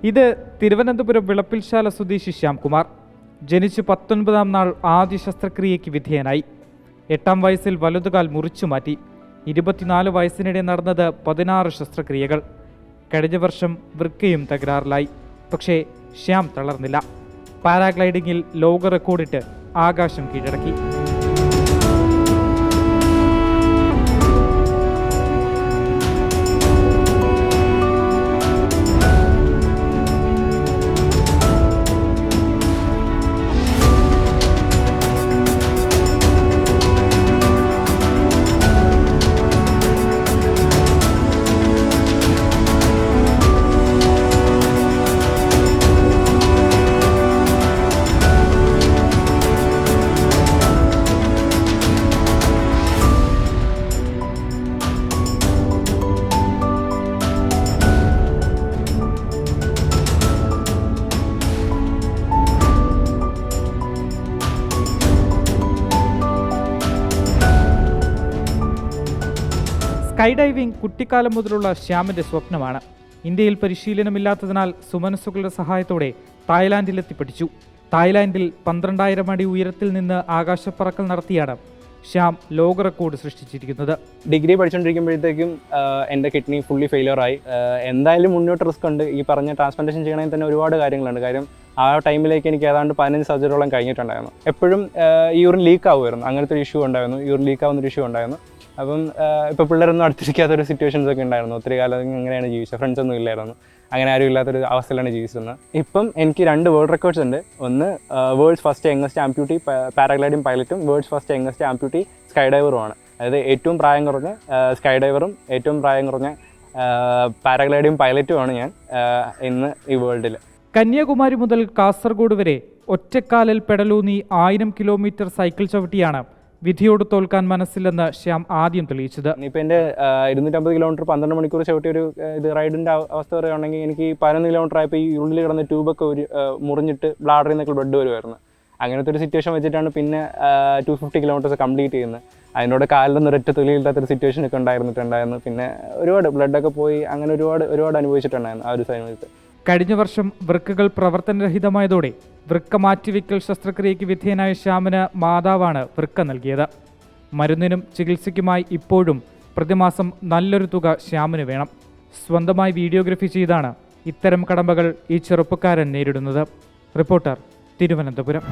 ഇത് തിരുവനന്തപുരം വിളപ്പിൽശാല സ്വദേശി ശ്യാംകുമാർ. ജനിച്ച് 19-ാം നാൾ ആദ്യ ശസ്ത്രക്രിയയ്ക്ക് വിധേയനായി. 8-ാം വയസ്സിൽ വലതുകാൽ മുറിച്ചു മാറ്റി. 24 വയസ്സിനിടെ നടന്നത് 16 ശസ്ത്രക്രിയകൾ. കഴിഞ്ഞ വർഷം വൃക്കയും തകരാറിലായി. പക്ഷേ ശ്യാം തളർന്നില്ല. പാരാഗ്ലൈഡിങ്ങിൽ ലോക റെക്കോർഡിട്ട് ആകാശം കീഴടക്കി. സ്കൈ ഡൈവിംഗ് കുട്ടിക്കാലം മുതലുള്ള ശ്യാമിന്റെ സ്വപ്നമാണ്. ഇന്ത്യയിൽ പരിശീലനമില്ലാത്തതിനാൽ സുമനസ്സുകളുടെ സഹായത്തോടെ തായ്ലാൻഡിലെത്തി പഠിച്ചു. തായ്ലാൻഡിൽ 12,000 അടി ഉയരത്തിൽ നിന്ന് ആകാശപ്പറക്കൽ നടത്തിയാണ് ശ്യാം ലോക റെക്കോർഡ് സൃഷ്ടിച്ചിരിക്കുന്നത്. ഡിഗ്രി പഠിച്ചുകൊണ്ടിരിക്കുമ്പോഴത്തേക്കും എൻ്റെ കിഡ്നി ഫുള്ളി ഫെയിലിയറായി. എന്തായാലും മുന്നോട്ട് റിസ്ക് ഉണ്ട്. ഈ പറഞ്ഞ ട്രാൻസ്പ്ലാന്റേഷൻ ചെയ്യണമെങ്കിൽ തന്നെ ഒരുപാട് കാര്യങ്ങളുണ്ട്. കാര്യം ആ ടൈമിലേക്ക് എനിക്ക് ഏതാണ്ട് 15 സർജറിയോളം കഴിഞ്ഞിട്ടുണ്ടായിരുന്നു. എപ്പോഴും യൂറിൻ ലീക്ക് ആവുമായിരുന്നു. അങ്ങനത്തെ ഒരു ഇഷ്യൂ ഉണ്ടായിരുന്നു. യൂറിൻ ലീക്ക് ആവുന്നൊരു ഇഷ്യൂ ഉണ്ടായിരുന്നു. അപ്പം ഇപ്പോൾ പിള്ളേരൊന്നും അടുത്തിരിക്കാത്തൊരു സിറ്റുവേഷൻസ് ഒക്കെ ഉണ്ടായിരുന്നു. ഒത്തിരി കാലം ഇങ്ങനെയാണ് ജീവിച്ചത്. ഫ്രണ്ട്സൊന്നും ഇല്ലായിരുന്നു. അങ്ങനെ ആരും ഇല്ലാത്തൊരു അവസ്ഥയിലാണ് ജീവിച്ചിരുന്നത്. ഇപ്പം എനിക്ക് 2 വേൾഡ് റെക്കോർഡ്സ് ഉണ്ട്. ഒന്ന് world's first youngest amputee paragliding പൈലറ്റും world's first youngest amputee sky ഡൈവറുമാണ്. അതായത് ഏറ്റവും പ്രായം കുറഞ്ഞ സ്കൈ ഡൈവറും ഏറ്റവും പ്രായം കുറഞ്ഞ പാരാഗ്ലൈഡിംഗ് പൈലറ്റുമാണ് ഞാൻ ഇന്ന് ഈ വേൾഡിൽ. കന്യാകുമാരി മുതൽ കാസർഗോഡ് വരെ ഒറ്റക്കാലിൽ പെടലൂന്നി 1000 കിലോമീറ്റർ സൈക്കിൾ ചവിട്ടിയാണ് വിധിയോട് തോൽക്കാൻ മനസ്സില്ലെന്ന് ശ്യാം ആദ്യം തെളിയിച്ചത്. ഇപ്പം എൻ്റെ 250 കിലോമീറ്റർ 12 മണിക്കൂർ ചവിട്ടിയ ഒരു ഇത് റൈഡിൻ്റെ അവസ്ഥ പറയുകയാണെങ്കിൽ എനിക്ക് 11 കിലോമീറ്റർ ആയപ്പോൾ ഈ ഉള്ളിൽ കിടന്ന ട്യൂബൊക്കെ മുറിഞ്ഞിട്ട് ബ്ലാഡറിൽ നിന്നൊക്കെ ബ്ലഡ് വരുമായിരുന്നു. അങ്ങനത്തെ ഒരു സിറ്റുവേഷൻ വെച്ചിട്ടാണ് പിന്നെ 250 കിലോമീറ്റേഴ്സ് കംപ്ലീറ്റ് ചെയ്യുന്നത്. അതിനോട് കാലിലൊന്നും ഒരൊറ്റ തൊലിയില്ലാത്തൊരു സിറ്റുവേഷനൊക്കെ ഉണ്ടായിരുന്നു. പിന്നെ ഒരുപാട് ബ്ലഡൊക്കെ പോയി അങ്ങനെ ഒരുപാട് അനുഭവിച്ചിട്ടുണ്ടായിരുന്നു ആ ഒരു സമയത്ത്. കഴിഞ്ഞ വർഷം വൃക്കകൾ പ്രവർത്തനരഹിതമായതോടെ വൃക്ക മാറ്റിവെക്കൽ ശസ്ത്രക്രിയയ്ക്ക് വിധേയനായ ശ്യാമിന് മാതാവാണ് വൃക്ക നൽകിയത്. മരുന്നിനും ചികിത്സയ്ക്കുമായി ഇപ്പോഴും പ്രതിമാസം നല്ലൊരു തുക ശ്യാമിന് വേണം. സ്വന്തമായി വീഡിയോഗ്രഫി ചെയ്താണ് ഇത്തരം കടമ്പകൾ ഈ ചെറുപ്പക്കാരൻ നേരിടുന്നത്. റിപ്പോർട്ടർ, തിരുവനന്തപുരം.